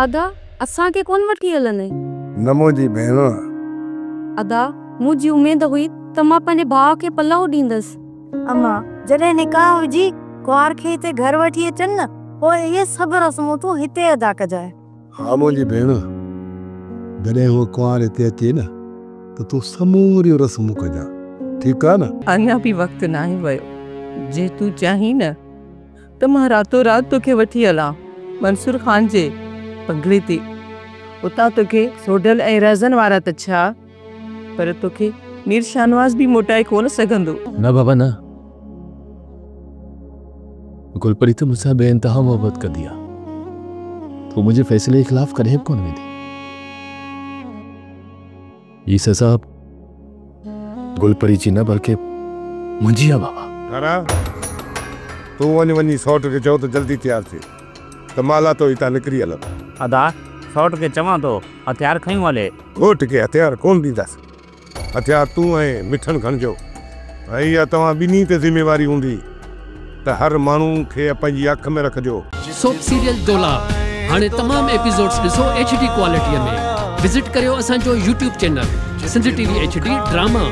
दादा असा के कौन वठी हलने नमो जी भेण अदा मुझी उम्मीद हुई त मां पंहिंजे भाउ खे पलव ॾींदस। अम्मा जॾहिं निकाह हुजी कुंवार खे हिते घर वठी अचनि न पोइ इहे सभु रस्मूं तूं हिते अदा कजाए। हा मुंहिंजी भेण जॾहिं हूअ कुंवार हिते अचे न त तूं समूरियूं रस्मूं कजां ठीकु आहे न। अञा बि वक़्तु न आहे वियो जे तूं चाहीं न त मां रातो राति तोखे वठी हलां मंसूर ख़ान जे बंगले ते। उतां तोखे सोडल ऐं रज़न वारा त छा पर तोखे मीर शाहनवाज़ बि मोटाए कोन सघंदो। न बाबा न, गुलपरी तो मुझसे बेइंतहा मोहब्बत कर दिया, तो मुझे फैसले के खिलाफ करें कौन वेंदी। ये सजा गुलपरी जी न बल्कि मुंहिंजी आहे बाबा। तारा तूं वञी सौट खे चओ त जल्दी तैयार थी त माला तो हितां निकिरी हल। अदा सौट खे चवां थो हथियार खयूं हले। घोट खे हथियार कोन ॾींदासीं, हथियार तूं ऐं मिठन खणिजो ऐं इहा तव्हां ॿिन्ही ते ज़िम्मेवारी हूंदी त हर माण्हू खे पंहिंजी अख में रखिजो। सोप सीरियल डोला हाणे तमाम एपिसोड्स ॾिसो HD क्वालिटीअ में। विज़िट करियो असांजो YouTube channel Sindh TV HD drama.